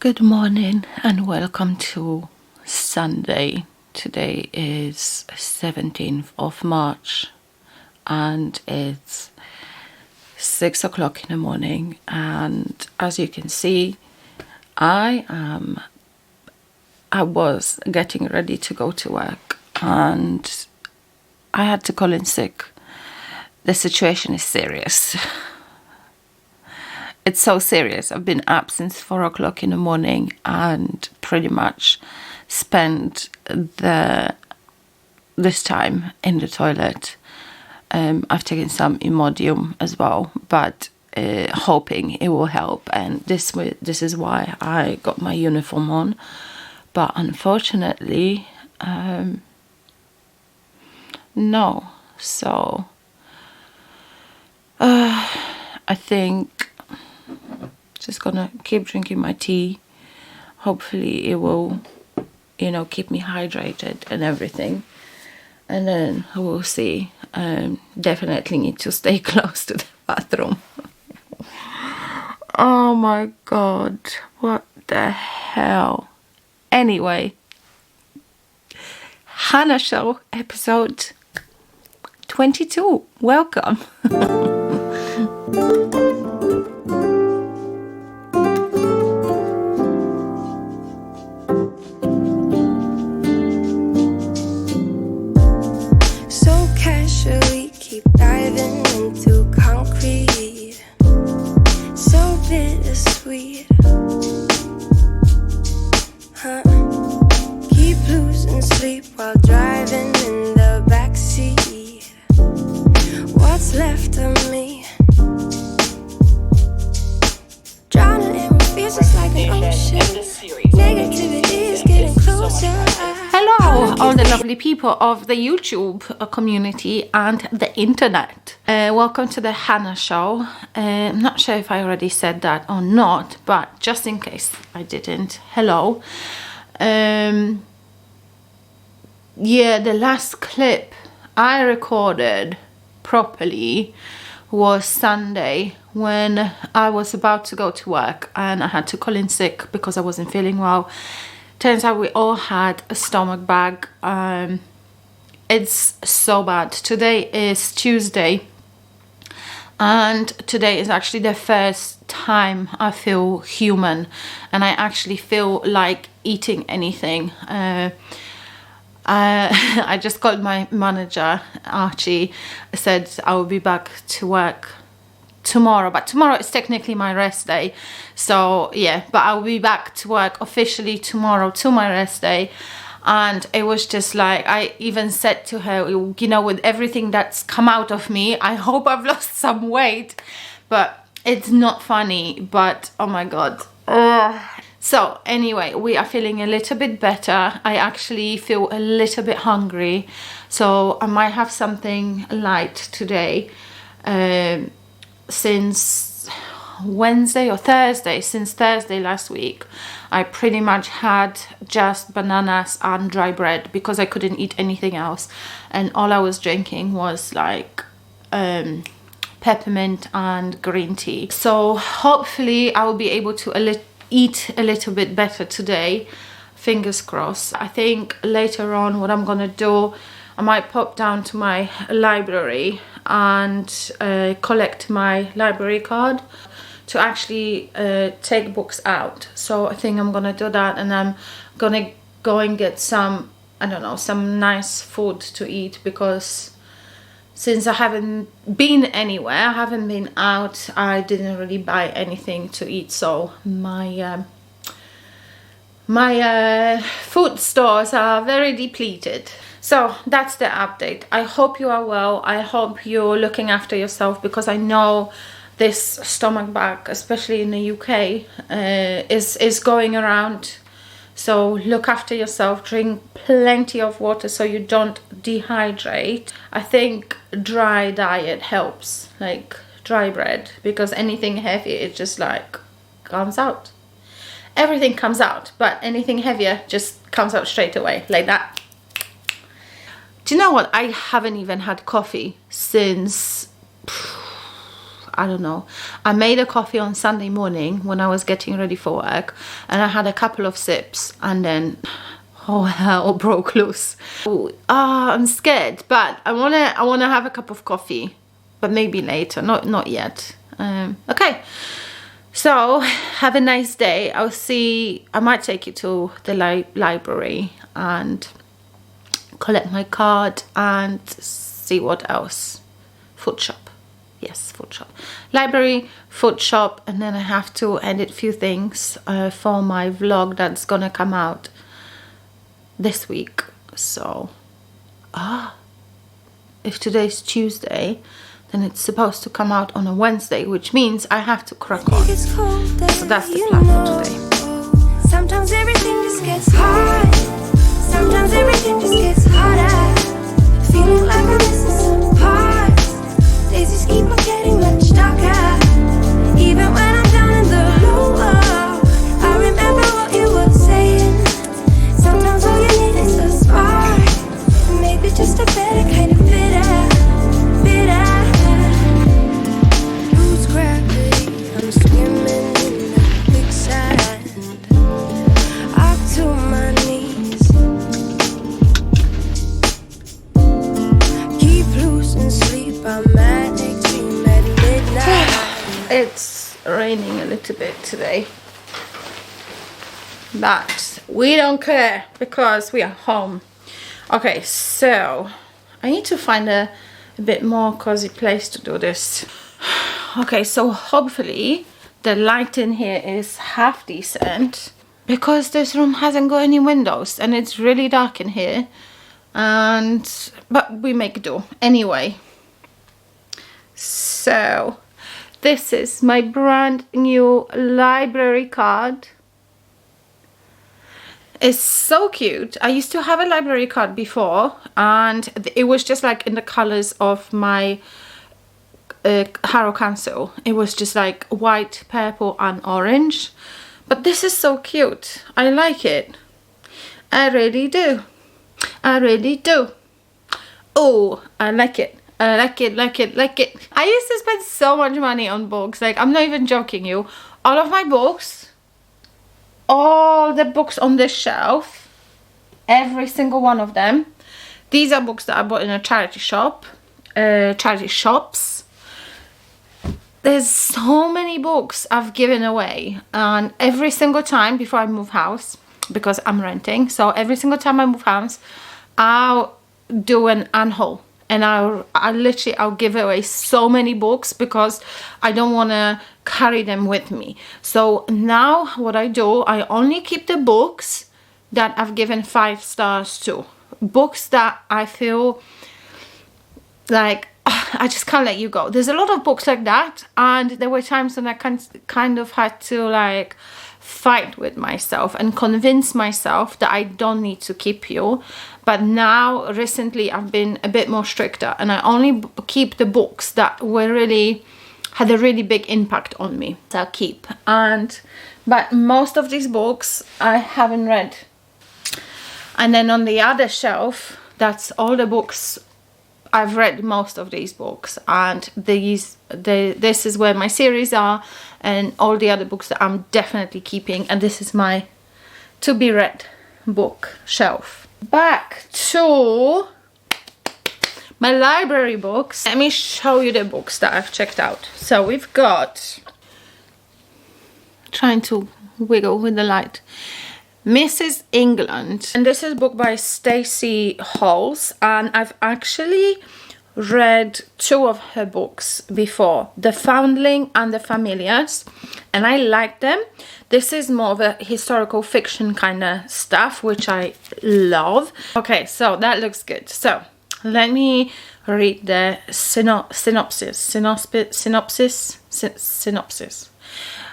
Good morning and welcome to Sunday. Today is 17th of March and it's 6 o'clock in the morning, and as you can see I was getting ready to go to work and I had to call in sick. The situation is serious. It's so serious. I've been up since 4 o'clock in the morning and pretty much spent this time in the toilet. I've taken some Imodium as well, but hoping it will help. And this is why I got my uniform on. But unfortunately, no. So I think just gonna keep drinking my tea. Hopefully it will, keep me hydrated and everything, and then we'll see. Definitely need to stay close to the bathroom. Oh my god, what the hell. Anyway, Hanna Show episode 22. Welcome. Diving into concrete, so bittersweet, keep losing sleep while driving in the backseat. What's left of me? Drowning in what feels just like an ocean. Negativity is getting closer. Hello, all the lovely people of the YouTube community and the internet. Welcome to the Hanna Show. I'm not sure if I already said that or not, but just in case I didn't, hello. Yeah, the last clip I recorded properly was Sunday when I was about to go to work and I had to call in sick because I wasn't feeling well. Turns out we all had a stomach bug. It's so bad. Today is Tuesday and today is actually the first time I feel human and I actually feel like eating anything. I just called my manager, Archie. I said I will be back to work tomorrow, but tomorrow is technically my rest day, so yeah, but I'll be back to work officially tomorrow to my rest day. And it was just like, I even said to her, with everything that's come out of me, I hope I've lost some weight, but it's not funny, but oh my god. So anyway, we are feeling a little bit better. I actually feel a little bit hungry, so I might have something light today. Since Wednesday or Thursday, since Thursday last week, I pretty much had just bananas and dry bread because I couldn't eat anything else, and all I was drinking was like peppermint and green tea. So hopefully I will be able to eat a little bit better today, fingers crossed. I think later on what I'm gonna do, I might pop down to my library and collect my library card to actually take books out. So I think I'm gonna do that, and I'm gonna go and get some, I don't know, some nice food to eat, because since I haven't been anywhere, I haven't been out, I didn't really buy anything to eat, so my food stores are very depleted. So that's the update. I hope you are well. I hope you're looking after yourself, because I know this stomach bug, especially in the UK, is going around. So look after yourself, drink plenty of water so you don't dehydrate. I think dry diet helps, like dry bread, because anything heavy, it just like comes out. Everything comes out, but anything heavier just comes out straight away, like that. Do you know what? I haven't even had coffee since I don't know. I made a coffee on Sunday morning when I was getting ready for work, and I had a couple of sips, and then oh hell broke loose. I'm scared, but I wanna have a cup of coffee, but maybe later, not yet. Okay, so have a nice day. I might take you to the library and collect my card and see what else. Food shop. Yes, food shop. Library, food shop, and then I have to edit a few things for my vlog that's gonna come out this week. So if today's Tuesday, then it's supposed to come out on a Wednesday, which means I have to crack on. So that's the plan for today. Sometimes everything just gets hard. Sometimes everything just gets harder. Feeling like I'm missing some parts. Days just keep on getting much darker. Even when I'm down in the lower, I remember what you were saying. Sometimes all you need is a spark. Maybe just a better kind of bitter. Roots gravity, I'm swimming in the quicksand. Up to my knees. Keep losing sleep, I'm manic dream at midnight. It's raining a little bit today, but we don't care because we are home. Okay, so I need to find a bit more cozy place to do this. Okay, so hopefully the light in here is half decent, because this room hasn't got any windows and it's really dark in here, but we make do anyway. So this is my brand new library card. It's so cute. I used to have a library card before, and it was just like in the colors of my Harrow Council. It was just like white, purple and orange. But this is so cute. I like it. I really do. I really do. Oh, I like it. I like it. I used to spend so much money on books. Like, I'm not even joking you. All of my books, all the books on this shelf, every single one of them, these are books that I bought in a charity shop, charity shops. There's so many books I've given away, and every single time before I move house, because I'm renting, so every single time I move house, I'll do an unhaul, and I'll give away so many books because I don't want to carry them with me. So now what I do, I only keep the books that I've given 5 stars to. Books that I feel like I just can't let you go. There's a lot of books like that, and there were times when I kind of had to like fight with myself and convince myself that I don't need to keep you. But now recently I've been a bit more stricter, and I only keep the books that were had a really big impact on me. So I'll keep. But most of these books I haven't read. And then on the other shelf, that's all the books I've read. Most of these books, and this is where my series are, and all the other books that I'm definitely keeping. And this is my to be read book shelf. Back to my library books. Let me show you the books that I've checked out. So we've got, trying to wiggle with the light, Mrs. England, and this is a book by Stacey Halls, and I've actually read 2 of her books before, The Foundling and The Familiars, and I like them. This is more of a historical fiction kind of stuff, which I love. Okay, so that looks good. So let me read the synopsis.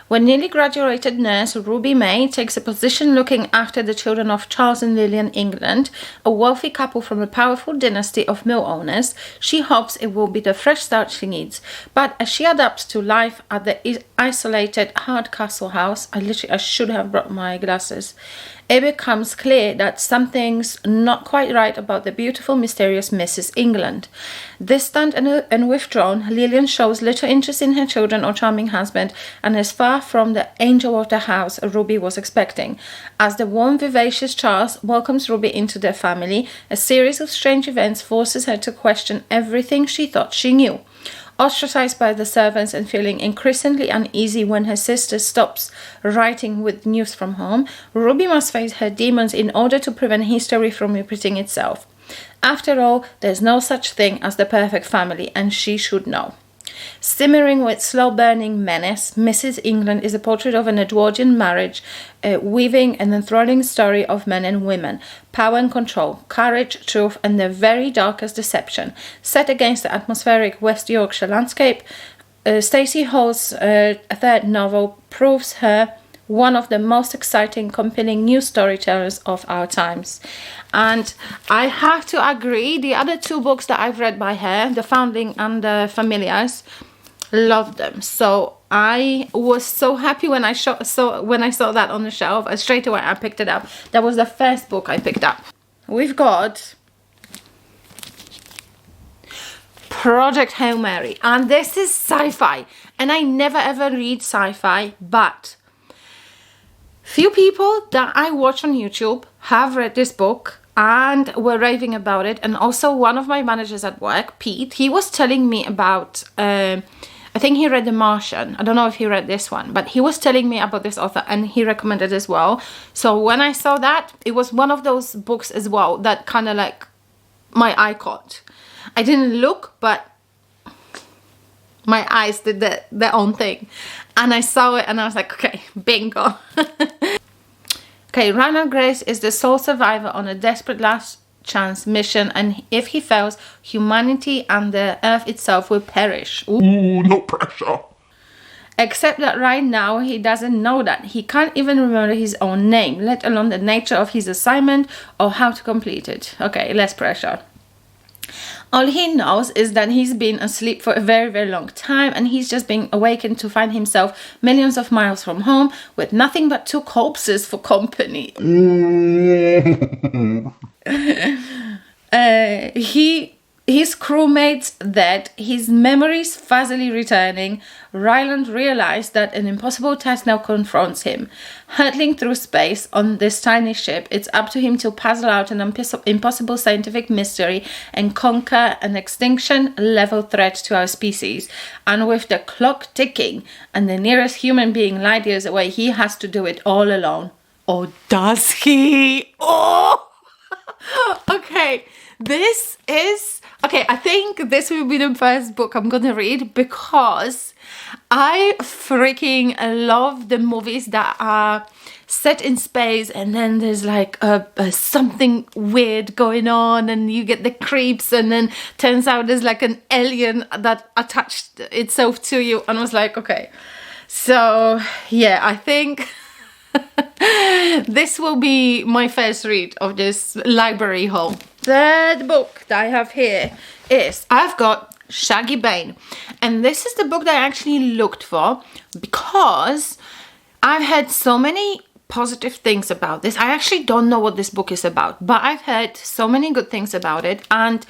When newly graduated nurse Ruby May takes a position looking after the children of Charles and Lillian England, a wealthy couple from a powerful dynasty of mill owners, she hopes it will be the fresh start she needs. But as she adapts to life at the isolated Hardcastle house, I should have brought my glasses, it becomes clear that something's not quite right about the beautiful, mysterious Mrs. England. Distant and withdrawn, Lillian shows little interest in her children or charming husband, and is far from the angel of the house Ruby was expecting. As the warm, vivacious Charles welcomes Ruby into their family, a series of strange events forces her to question everything she thought she knew. Ostracized by the servants and feeling increasingly uneasy when her sister stops writing with news from home, Ruby must face her demons in order to prevent history from repeating itself. After all, there's no such thing as the perfect family, and she should know. Simmering with slow-burning menace, Mrs. England is a portrait of an Edwardian marriage, weaving an enthralling story of men and women, power and control, courage, truth, and the very darkest deception. Set against the atmospheric West Yorkshire landscape, Stacey Hall's third novel proves her one of the most exciting, compelling new storytellers of our times. And I have to agree, the other two books that I've read by her, The Foundling and The Familiars, loved them. So I was so happy when I saw that on the shelf. Straight away I picked it up. That was the first book I picked up. We've got Project Hail Mary, and this is sci-fi, and I never ever read sci-fi, but few people that I watch on YouTube have read this book and were raving about it. And also one of my managers at work, Pete, he was telling me about, I think he read The Martian. I don't know if he read this one, but he was telling me about this author and he recommended as well. So when I saw that, it was one of those books as well that kind of like my eye caught. I didn't look, but my eyes did their own thing. And I saw it and I was like, okay, bingo. Okay, Reinhard Grace is the sole survivor on a desperate last chance mission, and if he fails, humanity and the earth itself will perish. Ooh, no pressure. Except that right now he doesn't know that. He can't even remember his own name, let alone the nature of his assignment or how to complete it. Okay, less pressure. All he knows is that he's been asleep for a very, very long time, and he's just been awakened to find himself millions of miles from home with nothing but two corpses for company. His crewmates dead, his memories fuzzily returning, Ryland realized that an impossible task now confronts him. Hurtling through space on this tiny ship, it's up to him to puzzle out an impossible scientific mystery and conquer an extinction-level threat to our species. And with the clock ticking and the nearest human being light years away, he has to do it all alone. Or does he? Oh! Okay, this is... Okay, I think this will be the first book I'm gonna read because I freaking love the movies that are set in space and then there's like something weird going on and you get the creeps and then turns out there's like an alien that attached itself to you, and I was like, okay. So yeah, I think this will be my first read of this library haul. Third book that I have here is, I've got Shaggy Bane, and this is the book that I actually looked for because I've heard so many positive things about this. I actually don't know what this book is about, but I've heard so many good things about it. And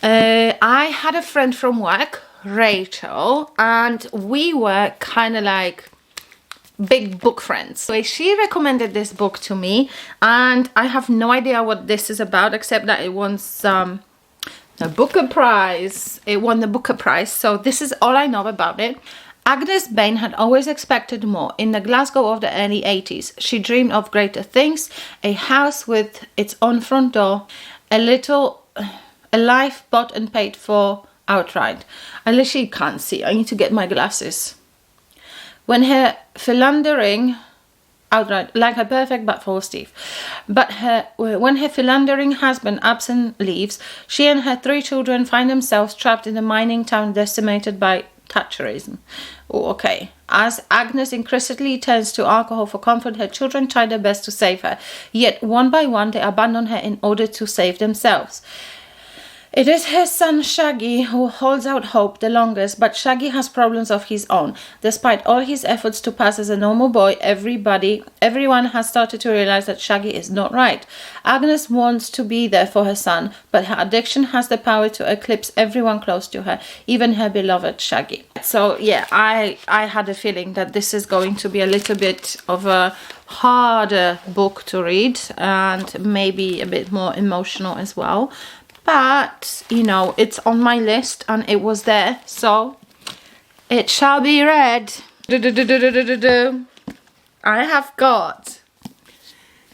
I had a friend from work, Rachel, and we were kind of like big book friends. So she recommended this book to me, and I have no idea what this is about except that it won a Booker Prize. It won the Booker Prize, so this is all I know about it. Agnes Bane had always expected more. In the Glasgow of the early 80s, she dreamed of greater things, a house with its own front door, a life bought and paid for outright. I literally can't see. I need to get my glasses. When her philandering outright, like her perfect but for Steve. When her philandering husband absent leaves, she and her 3 children find themselves trapped in a mining town decimated by Thatcherism. Oh, okay. As Agnes increasingly turns to alcohol for comfort, her children try their best to save her. Yet one by one they abandon her in order to save themselves. It is his son Shaggy who holds out hope the longest, but Shaggy has problems of his own. Despite all his efforts to pass as a normal boy, everyone has started to realize that Shaggy is not right. Agnes wants to be there for her son, but her addiction has the power to eclipse everyone close to her, even her beloved Shaggy. So yeah, I had a feeling that this is going to be a little bit of a harder book to read and maybe a bit more emotional as well. But, you know, it's on my list and it was there, so it shall be read. I have got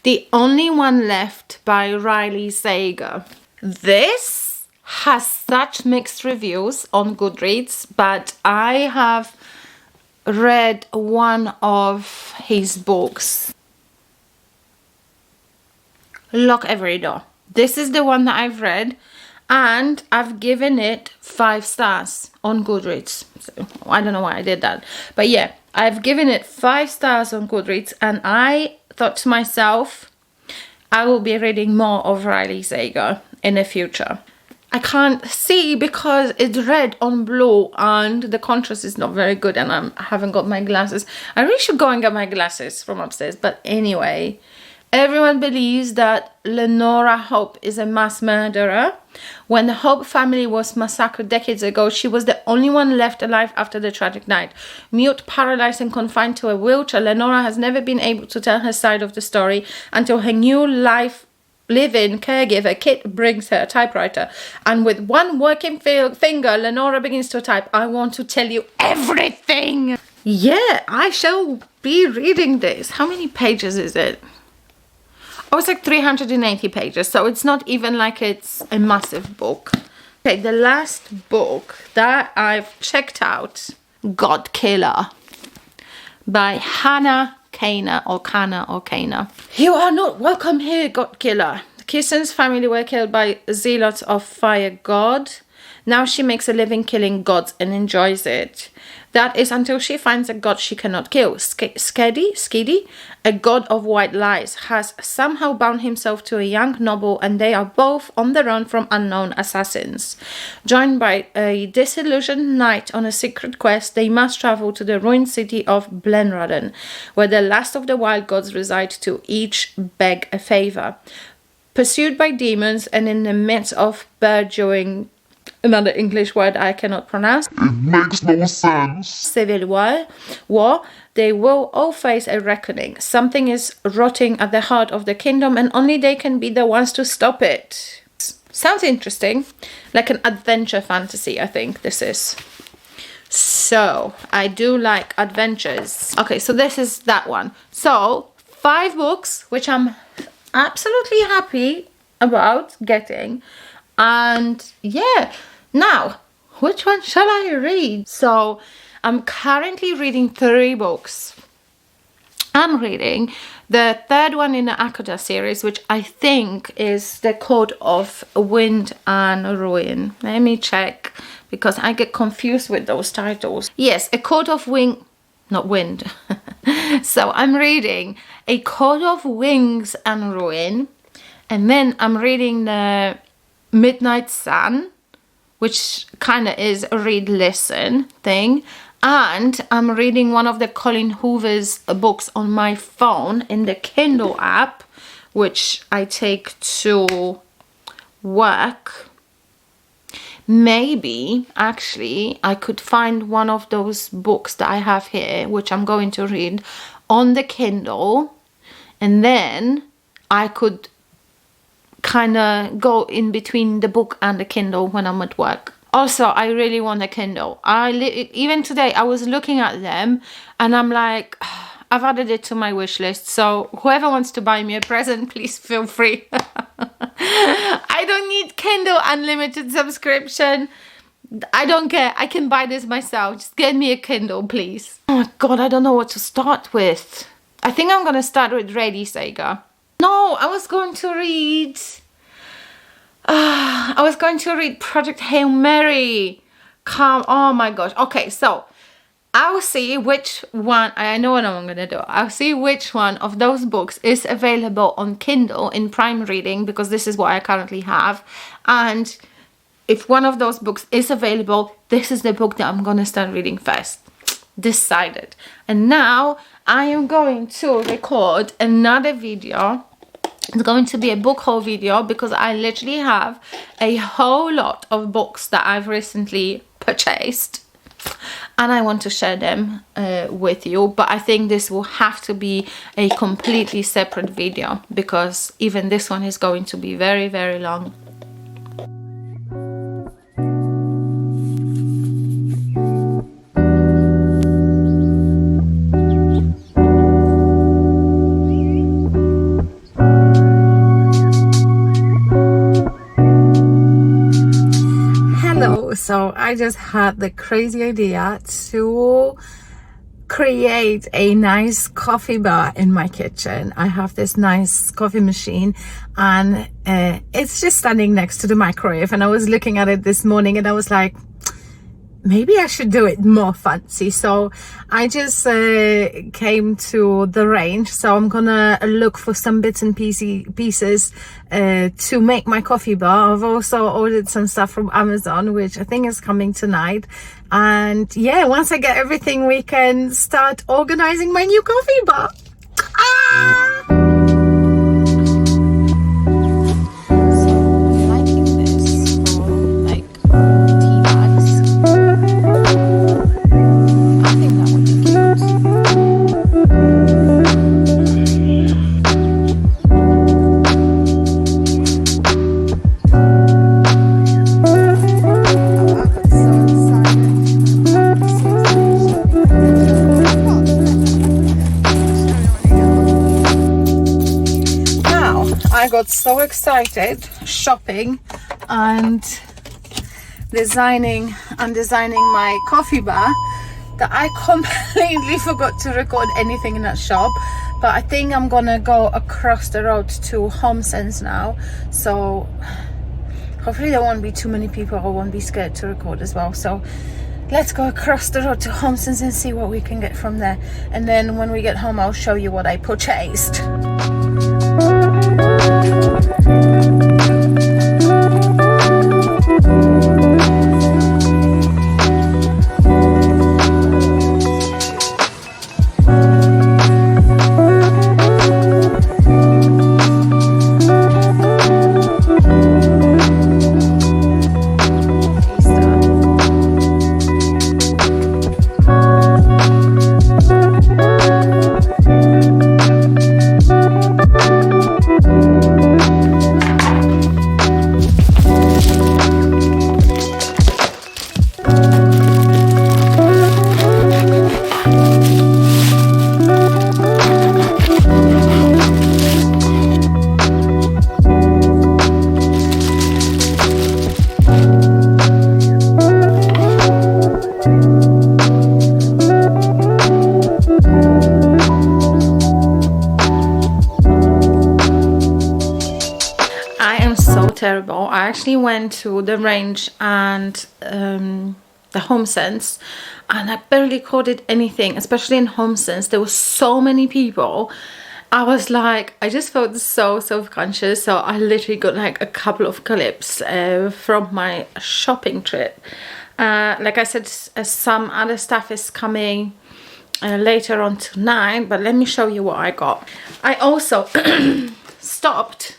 The Only One Left by Riley Sager. This has such mixed reviews on Goodreads, but I have read one of his books, Lock Every Door. This is the one that I've read, and I've given it 5 stars on Goodreads. So I don't know why I did that, but yeah, I've given it 5 stars on Goodreads, and I thought to myself, I will be reading more of Riley Sager in the future. I can't see because it's red on blue and the contrast is not very good, and I haven't got my glasses. I really should go and get my glasses from upstairs, but anyway. Everyone believes that Lenora Hope is a mass murderer. When the Hope family was massacred decades ago, she was the only one left alive after the tragic night. Mute, paralyzed and confined to a wheelchair, Lenora has never been able to tell her side of the story until her new live-in caregiver, Kit, brings her a typewriter. And with one working finger, Lenora begins to type, "I want to tell you everything." Yeah, I shall be reading this. How many pages is it? Oh, it's like 380 pages, so it's not even like it's a massive book. Okay, the last book that I've checked out, God Killer by Hanna or Kana. You are not welcome here, God Killer. Kirsten's family were killed by zealots of Fire God. Now she makes a living killing gods and enjoys it. That is until she finds a god she cannot kill. Skedi, a god of white lies, has somehow bound himself to a young noble, and they are both on the run from unknown assassins. Joined by a disillusioned knight on a secret quest, they must travel to the ruined city of Blenraden, where the last of the wild gods reside, to each beg a favor. Pursued by demons and in the midst of burgeoning, another English word I cannot pronounce, it makes no sense, civil war, they will all face a reckoning. Something is rotting at the heart of the kingdom, and only they can be the ones to stop it. Sounds interesting, like an adventure fantasy, I think this is. So, I do like adventures. Okay, so this is that one. So, 5 books, which I'm absolutely happy about getting. And yeah, now, which one shall I read? So, I'm currently reading 3 books. I'm reading the 3rd one in the acotar series, which I think is The Code of Wind and Ruin. Let me check, because I get confused with those titles. Yes, A Code of Wind, not Wind. So I'm reading A Code of Wings and Ruin, and then I'm reading the Midnight Sun, which kind of is a read-listen thing, and I'm reading one of the Colin Hoover's books on my phone in the Kindle app, which I take to work. Maybe, actually, I could find one of those books that I have here, which I'm going to read, on the Kindle, and then I could kind of go in between the book and the Kindle when I'm at work. Also, I really want a Kindle. Even today, I was looking at them, and I'm like, I've added it to my wish list, so whoever wants to buy me a present, please feel free. I don't need Kindle Unlimited subscription. I don't care. I can buy this myself. Just get me a Kindle, please. Oh my god, I don't know what to start with. I think I'm gonna start with Riley Sager. No, I was going to read Project Hail Mary. Oh my gosh. Okay, so I'll see which one, I know what I'm gonna do. I'll see which one of those books is available on Kindle in Prime Reading, because this is what I currently have. And if one of those books is available, this is the book that I'm gonna start reading first. Decided. And now I am going to record another video. It's going to be a book haul video because I literally have a whole lot of books that I've recently purchased and I want to share them with you, but I think this will have to be a completely separate video because even this one is going to be very, very long. So I just had the crazy idea to create a nice coffee bar in my kitchen. I have this nice coffee machine and it's just standing next to the microwave, and I was looking at it this morning and I was like, maybe I should do it more fancy. So I just came to the range, so I'm gonna look for some bits and pieces to make my coffee bar. I've also ordered some stuff from Amazon, which I think is coming tonight, and yeah, once I get everything we can start organizing my new coffee bar. I got so excited shopping and designing my coffee bar that I completely forgot to record anything in that shop. But I think I'm gonna go across the road to Home Sense now, so hopefully there won't be too many people. I won't be scared to record as well. So let's go across the road to Home Sense and see what we can get from there, and then when we get home I'll show you what I purchased. Terrible. I actually went to the range and the Home Sense, and I barely recorded anything, especially in Home Sense. There were so many people. I was like, I just felt so self-conscious, so I literally got like a couple of clips from my shopping trip. Like I said, some other stuff is coming later on tonight, but let me show you what I got. I also stopped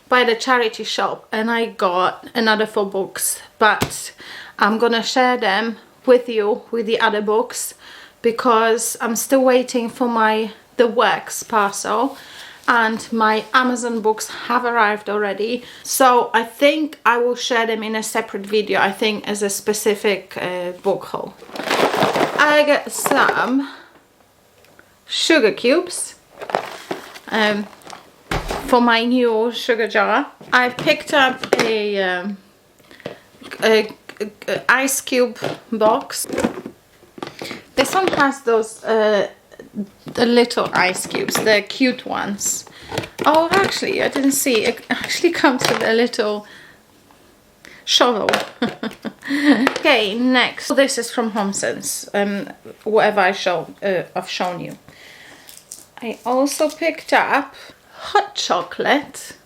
by the charity shop and I got another 4 books, but I'm gonna share them with you with the other books because I'm still waiting for the works parcel, and my Amazon books have arrived already, so I think I will share them in a separate video, I think as a specific book haul. I got some sugar cubes for my new sugar jar. I picked up a ice cube box. This one has those the little ice cubes, the cute ones. Oh, actually, I didn't see. It actually comes with a little shovel. Okay, next. This is from Home Sense. Whatever I've shown you. I also picked up hot chocolate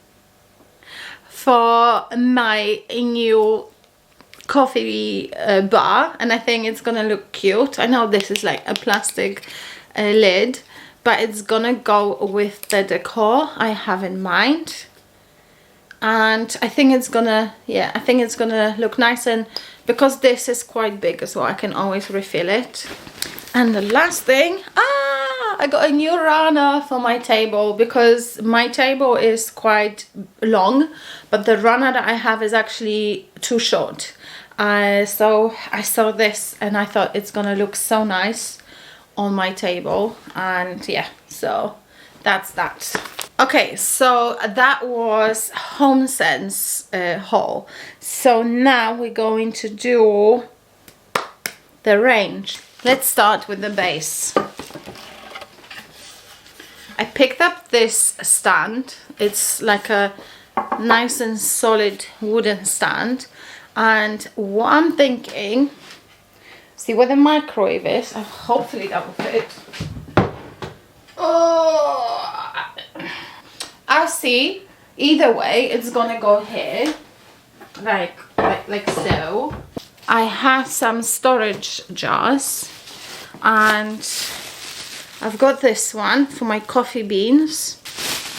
for my new coffee bar, and I think it's gonna look cute. I know this is like a plastic lid, but it's gonna go with the decor I have in mind. And I think it's gonna, yeah, I think it's gonna look nice, and because this is quite big as well, I can always refill it. And the last thing, I got a new runner for my table, because my table is quite long, but the runner that I have is actually too short. So I saw this and I thought it's gonna look so nice on my table, and yeah, so that's that. Okay, so that was HomeSense haul. So now we're going to do the range. Let's start with the base. I picked up this stand. It's like a nice and solid wooden stand. And what I'm thinking, see where the microwave is? Hopefully that will fit. Oh, I'll see. Either way, it's gonna go here, like so. I have some storage jars, and I've got this one for my coffee beans.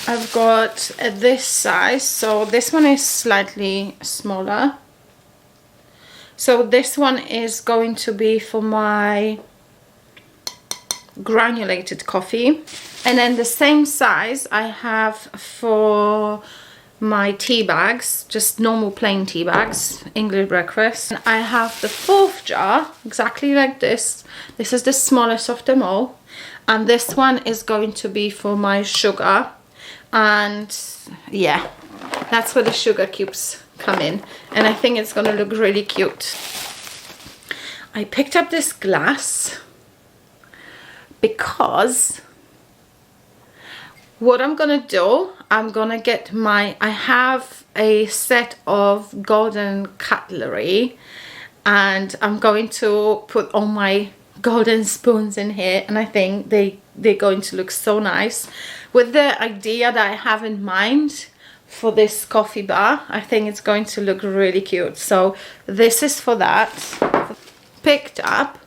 I've got this size, so this one is slightly smaller. So this one is going to be for my granulated coffee, and then the same size I have for my tea bags, just normal plain tea bags, English breakfast. And I have the fourth jar exactly like this. This is the smallest of them all, and this one is going to be for my sugar. And yeah, that's where the sugar cubes come in, and I think it's gonna look really cute. I picked up this glass because what I'm gonna do, I'm gonna get I have a set of golden cutlery, and I'm going to put all my golden spoons in here, and I think they're going to look so nice with the idea that I have in mind for this coffee bar. I think it's going to look really cute. So this is for that. Picked up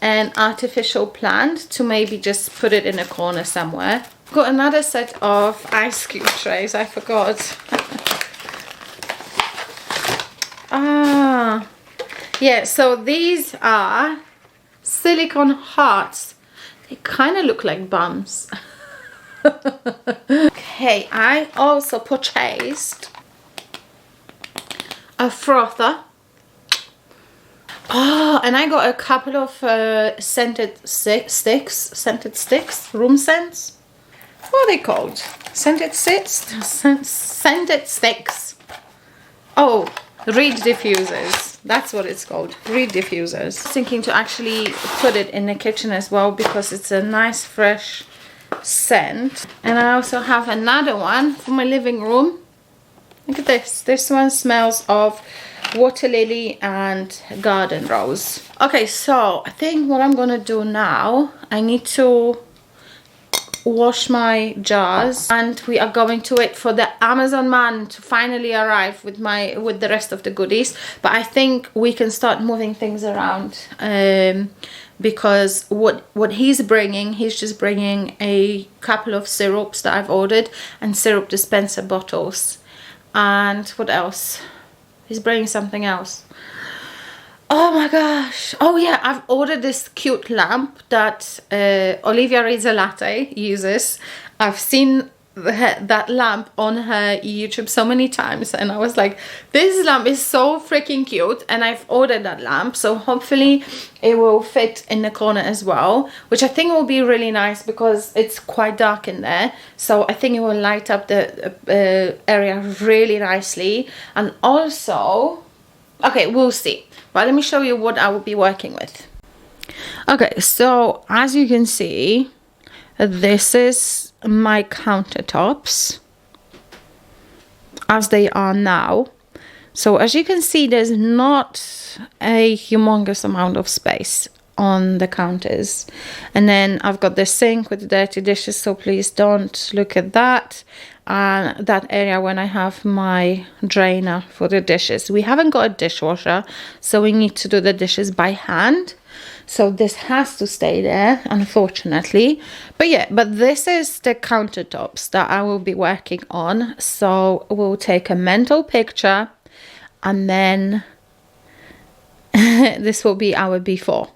an artificial plant to maybe just put it in a corner somewhere. Got another set of ice cube trays, I forgot. Yeah, so these are silicone hearts. They kind of look like bums. Okay, I also purchased a frother. Oh, and I got a couple of scented sticks, room scents. What are they called? Scented sticks. Oh, reed diffusers. That's what it's called, reed diffusers. I was thinking to actually put it in the kitchen as well, because it's a nice fresh scent. And I also have another one for my living room. Look at this. This one smells of water lily and garden rose. Okay, so I think what I'm gonna do now, I need to wash my jars, and we are going to wait for the Amazon man to finally arrive with the rest of the goodies. But I think we can start moving things around, because what he's just bringing a couple of syrups that I've ordered, and syrup dispenser bottles, and what else? He's bringing something else. Oh my gosh. Oh yeah, I've ordered this cute lamp that Olivia Reads a Latte uses. I've seen that lamp on her YouTube so many times, and I was like, this lamp is so freaking cute, and I've ordered that lamp, so hopefully it will fit in the corner as well, which I think will be really nice because it's quite dark in there. So I think it will light up the area really nicely. And also, okay, we'll see. But let me show you what I will be working with. Okay, so as you can see, this is my countertops as they are now. So as you can see, there's not a humongous amount of space. on the counters. And then I've got the sink with the dirty dishes, so please don't look at that. And that area when I have my drainer for the dishes. We haven't got a dishwasher, so we need to do the dishes by hand. So this has to stay there, unfortunately. But yeah, but this is the countertops that I will be working on. So we'll take a mental picture, and then this will be our before.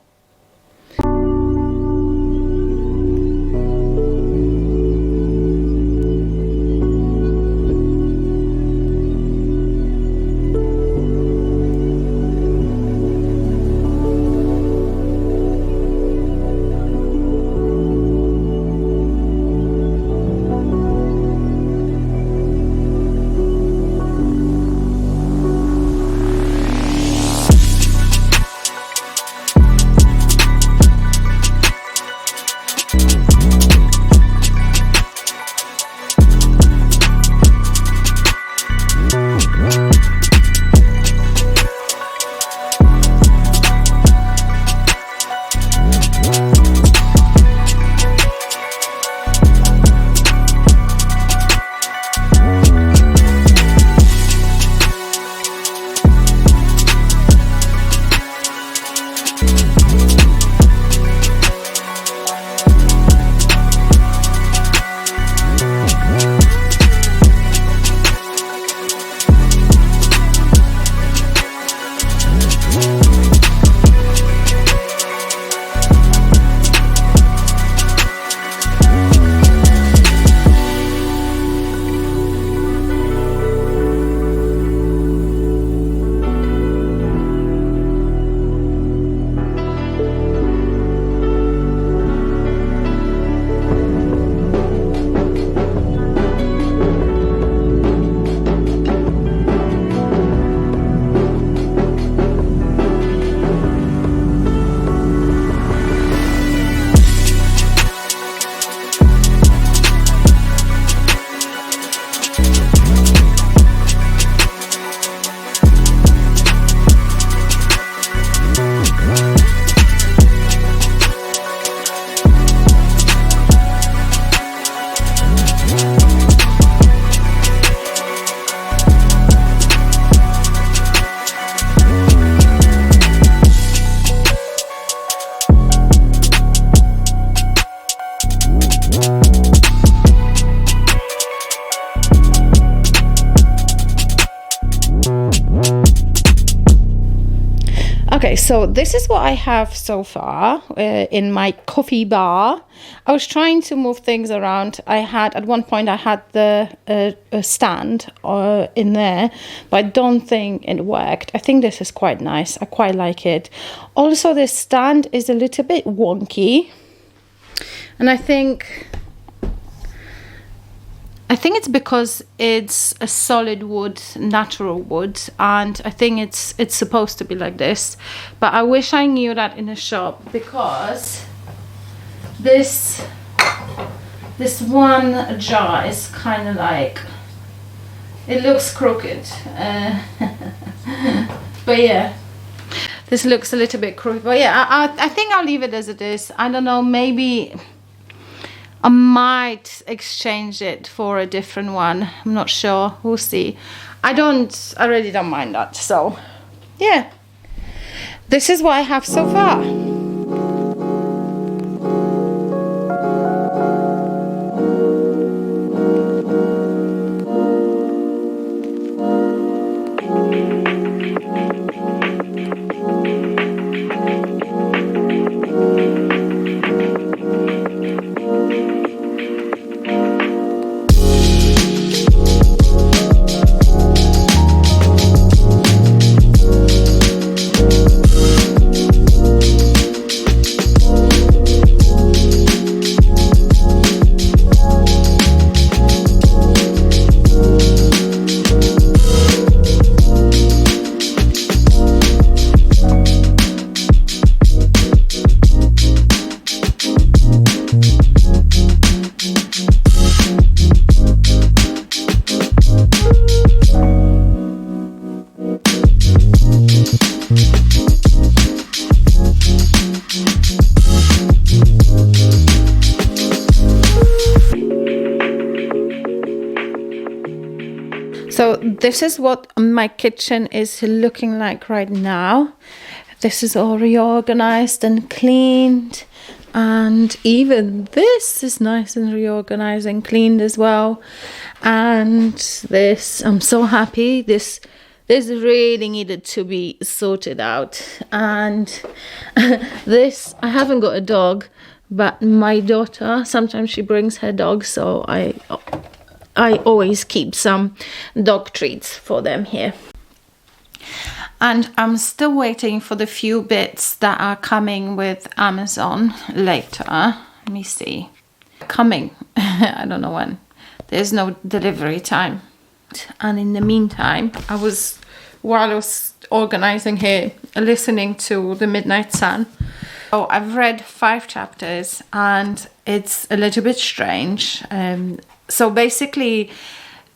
Okay, so this is what I have so far in my coffee bar. I was trying to move things around. At one point I had the stand in there, but I don't think it worked. I think this is quite nice. I quite like it. Also, this stand is a little bit wonky, and I think it's because it's a solid wood, natural wood, and I think it's supposed to be like this. But I wish I knew that in a shop, because this one jar is kind of like, it looks crooked. But yeah, this looks a little bit crooked. But yeah, I think I'll leave it as it is. I don't know, maybe I might exchange it for a different one. I'm not sure. We'll see. I really don't mind that. So yeah, this is what I have so far. So this is what my kitchen is looking like right now. This is all reorganized and cleaned, and even this is nice and reorganized and cleaned as well. And this, I'm so happy. This really needed to be sorted out. And this, I haven't got a dog, but my daughter, sometimes she brings her dog, so I always keep some dog treats for them here. And I'm still waiting for the few bits that are coming with Amazon later. Let me see. Coming. I don't know when. There's no delivery time. And in the meantime, while I was organizing here, listening to The Midnight Sun. So I've read 5 chapters and it's a little bit strange. So basically,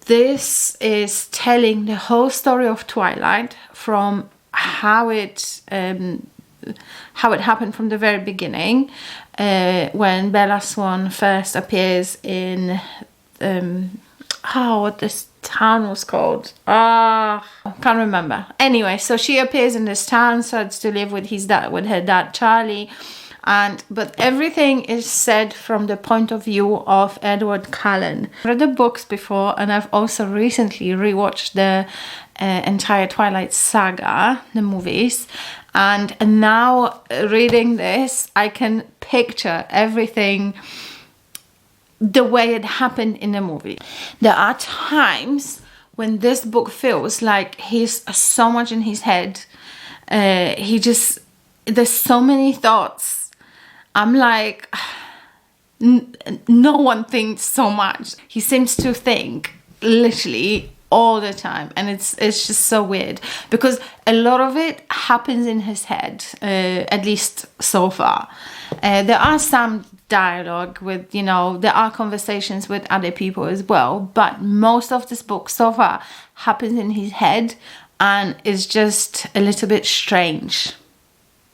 this is telling the whole story of Twilight from how it happened from the very beginning, when Bella Swan first appears in what this town was called. Can't remember. Anyway, so she appears in this town, starts to live with her dad Charlie. But everything is said from the point of view of Edward Cullen. I read the books before, and I've also recently rewatched the entire Twilight saga, the movies. And now reading this, I can picture everything the way it happened in the movie. There are times when this book feels like he's so much in his head. There's so many thoughts. I'm like, no one thinks so much. He seems to think literally all the time, and it's just so weird because a lot of it happens in his head, at least so far. There are some dialogue with, there are conversations with other people as well, but most of this book so far happens in his head and is just a little bit strange.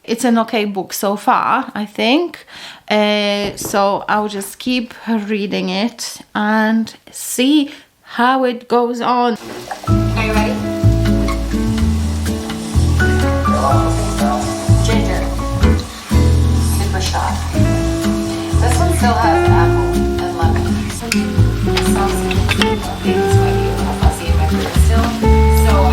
It's an okay book so far, I think. So I'll just keep reading it and see how it goes on. Are you ready? Ginger. Super shot. This one still has apple and lemon. It smells like it's sweaty. I'll see if I can still. So I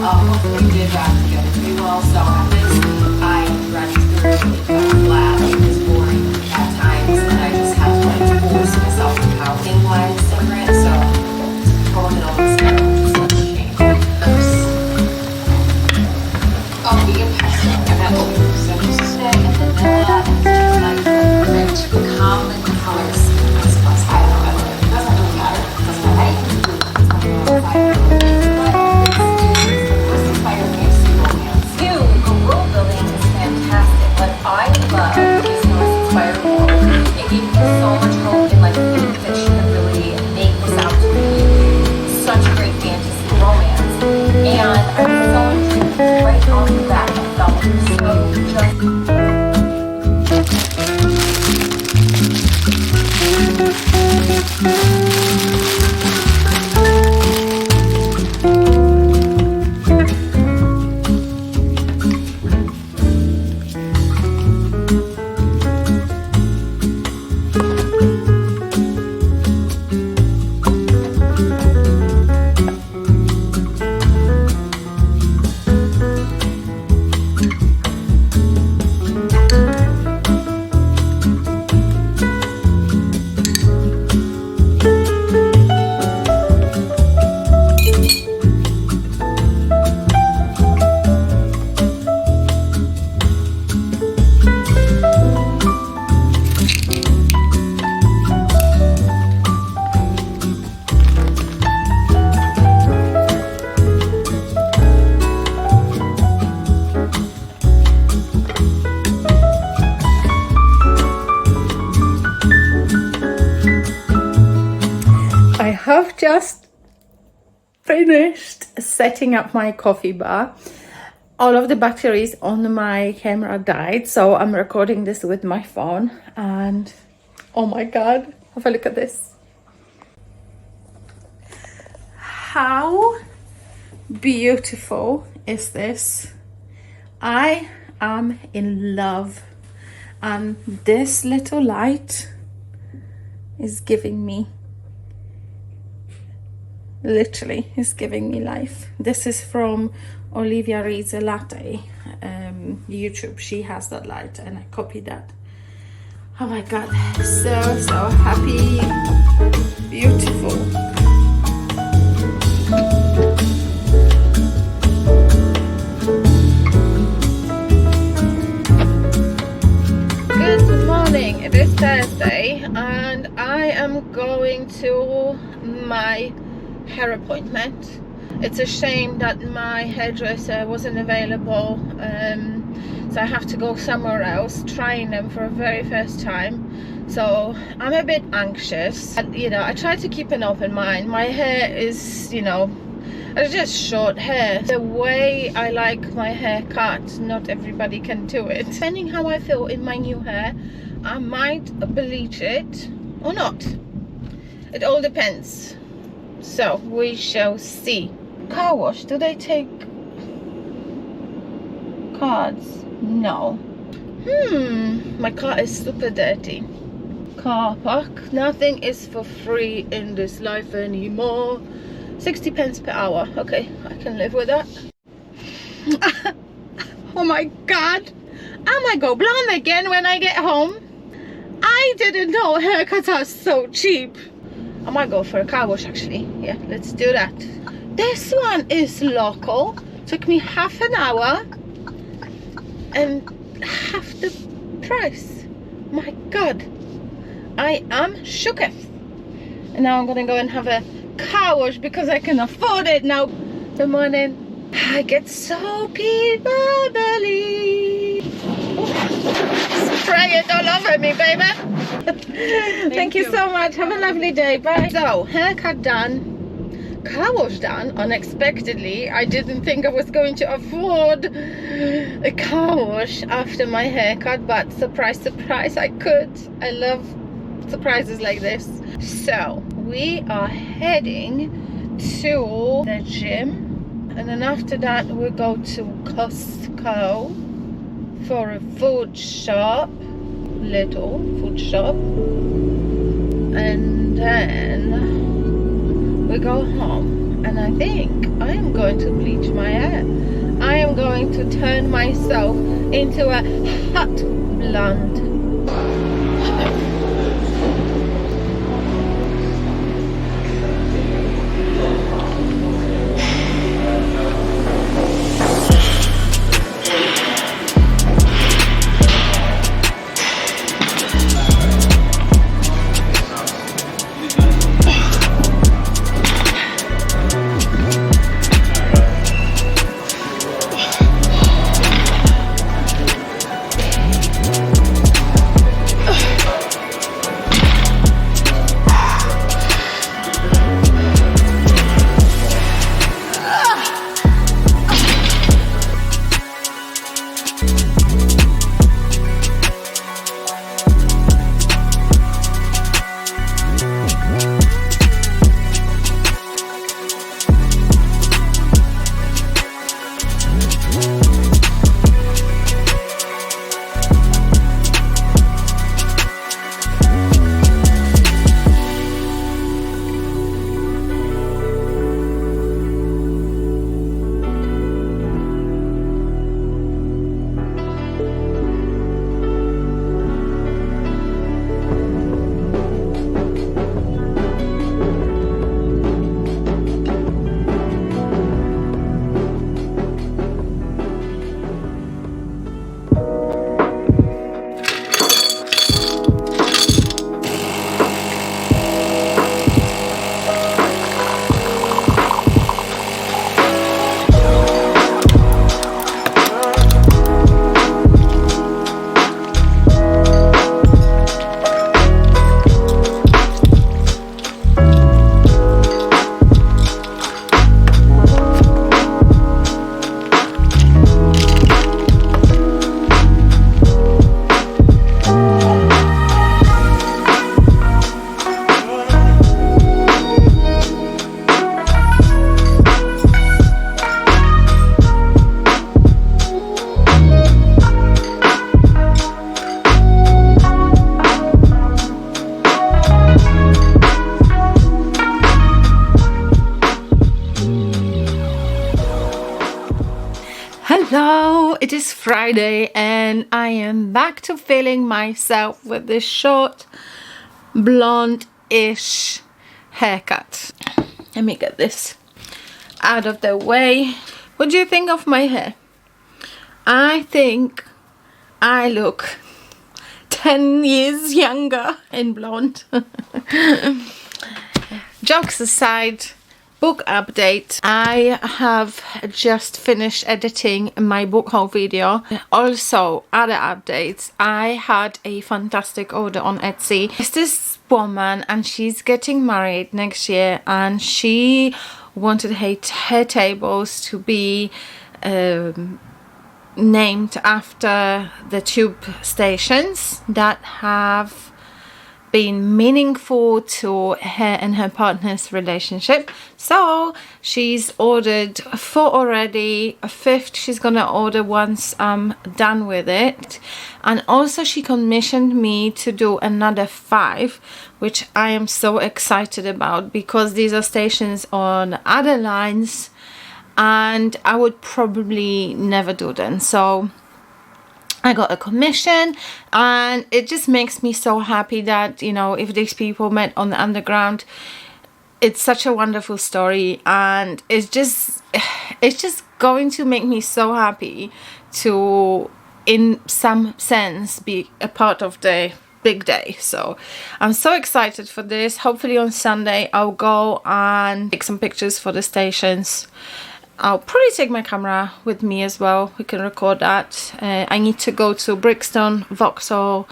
hopefully did wrap together pretty well. So on this, I run through flat, it's boring at times, and I just have to force myself to counting wise different. So hold it on the scale, just let it change. Oh, vegan pesto. I've had old stick and vanilla and just like rich common colors. I don't know. It doesn't really matter because what I do is I'm going to find I love this Norse inspired world. It gave me so much hope in film fiction to really make this out to be such a great fantasy romance. And I'm so intrigued right off the bat. I felt so just. I've just finished setting up my coffee bar. All of the batteries on my camera died, so I'm recording this with my phone, and oh my god, have a look at this. How beautiful is this? I am in love, and this little light is giving me, literally is giving me life. This is from Olivia Reads a Latte YouTube. She has that light and I copied that. Oh my god, so happy, beautiful. Good morning, it is Thursday and I am going to my hair appointment. It's a shame that my hairdresser wasn't available, so I have to go somewhere else, trying them for the very first time. So I'm a bit anxious. And, you know, I try to keep an open mind. My hair is, you know, it's just short hair. The way I like my hair cut, not everybody can do it. Depending how I feel in my new hair, I might bleach it or not. It all depends. So we shall see. Car wash, do they take cards? No. My car is super dirty. Car park, nothing is for free in this life anymore. 60 pence per hour. Okay, I can live with that. Oh my god, I might go blonde again when I get home. I didn't know haircuts are so cheap. I might go for a car wash actually. Yeah, let's do that. This one is local. Took me half an hour and half the price. My god, I am shooketh. And now I'm gonna go and have a car wash because I can afford it now. Good morning. I get soapy bubbly. Spray it all over me, baby. Thank you so much. Have a lovely day. Bye. So, haircut done. Car wash done unexpectedly. I didn't think I was going to afford a car wash after my haircut, but surprise, surprise, I could. I love surprises like this. So we are heading to the gym, and then after that we'll go to Costco for a food shop, little food shop, and then we go home. And I think I am going to bleach my hair. I am going to turn myself into a hot blonde. It is Friday and I am back to feeling myself with this short blonde-ish haircut. Let me get this out of the way. What do you think of my hair? I think I look 10 years younger in blonde. Jokes aside, book update. I have just finished editing my book haul video. Also, other updates. I had a fantastic order on Etsy. It's this woman and she's getting married next year, and she wanted her tables to be named after the tube stations that have been meaningful to her and her partner's relationship. So she's ordered 4 already, a 5th she's gonna order once I'm done with it. And also she commissioned me to do another 5, which I am so excited about, because these are stations on other lines and I would probably never do them. So I got a commission, and it just makes me so happy that, you know, if these people met on the underground, it's such a wonderful story, and it's just going to make me so happy to, in some sense, be a part of the big day. So I'm so excited for this. Hopefully on Sunday I'll go and take some pictures for the stations. I'll probably take my camera with me as well. We can record that. I need to go to Brixton, Vauxhall,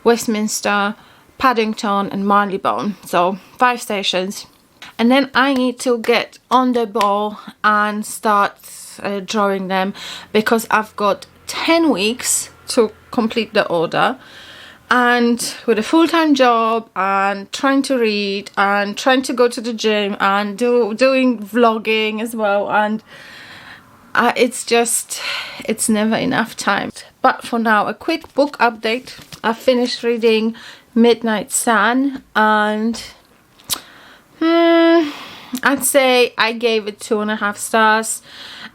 Westminster, Paddington and Marylebone. So 5 stations. And then I need to get on the ball and start drawing them, because I've got 10 weeks to complete the order. And with a full-time job and trying to read and trying to go to the gym and doing vlogging as well, and it's never enough time. But for now, a quick book update. I finished reading Midnight Sun, and I'd say I gave it 2.5 stars.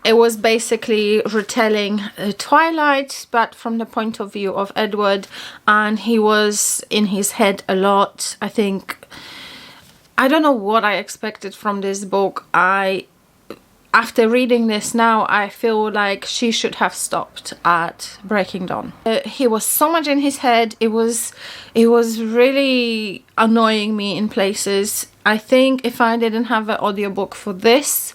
It was basically retelling Twilight, but from the point of view of Edward, and he was in his head a lot. I don't know what I expected from this book. After reading this now, I feel like she should have stopped at Breaking Dawn. He was so much in his head. It was really annoying me in places. I think if I didn't have an audiobook for this,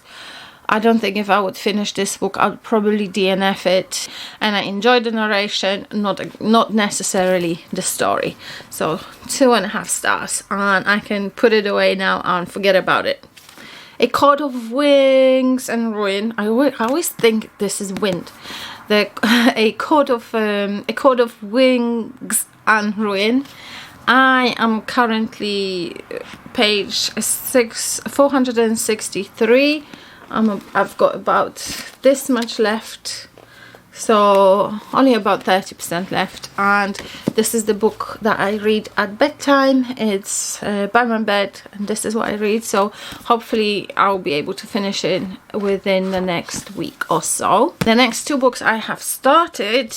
I don't think if I would finish this book, I'd probably DNF it. And I enjoyed the narration, not necessarily the story. So 2.5 stars, and I can put it away now and forget about it. A Court of Wings and Ruin. I always think this is wind. A Court of Wings and Ruin. I am currently page 463. I've got about this much left, so only about 30% left, and this is the book that I read at bedtime. It's by my bed, and this is what I read, so hopefully I'll be able to finish it within the next week or so. The next 2 books I have started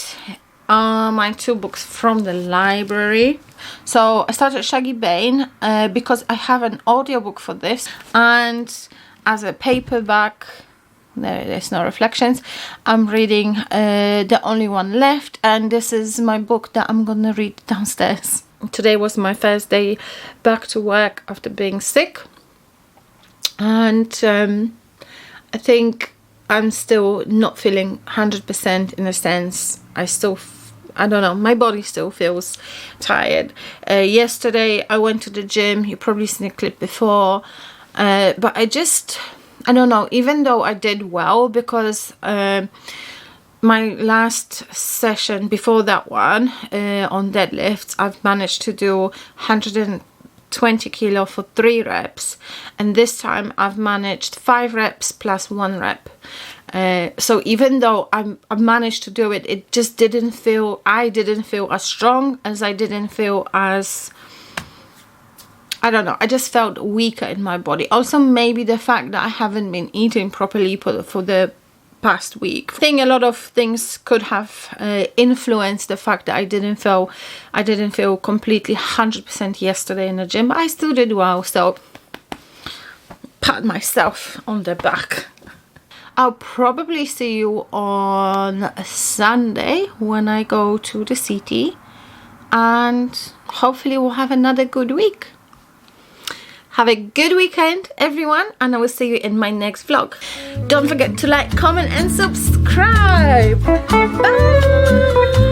are my 2 books from the library. So I started Shaggy Bane because I have an audiobook for this, and as a paperback, there's no reflections. I'm reading The Only One Left, and this is my book that I'm gonna read downstairs. Today was my first day back to work after being sick, and I think I'm still not feeling 100% in a sense. I don't know, my body still feels tired. Yesterday I went to the gym. You probably seen a clip before. But I don't know, even though I did well, because my last session before that one on deadlifts, I've managed to do 120 kilo for 3 reps, and this time I've managed 5 reps plus 1 rep. So even though I managed to do it, I didn't feel as strong, as I didn't feel as, I don't know, I just felt weaker in my body. Also maybe the fact that I haven't been eating properly for the past week. I think a lot of things could have influenced the fact that I didn't feel completely 100% yesterday in the gym, but I still did well, so pat myself on the back. I'll probably see you on Sunday when I go to the city, and hopefully we'll have another good week. Have a good weekend, everyone, and I will see you in my next vlog. Don't forget to like, comment, and subscribe. Bye!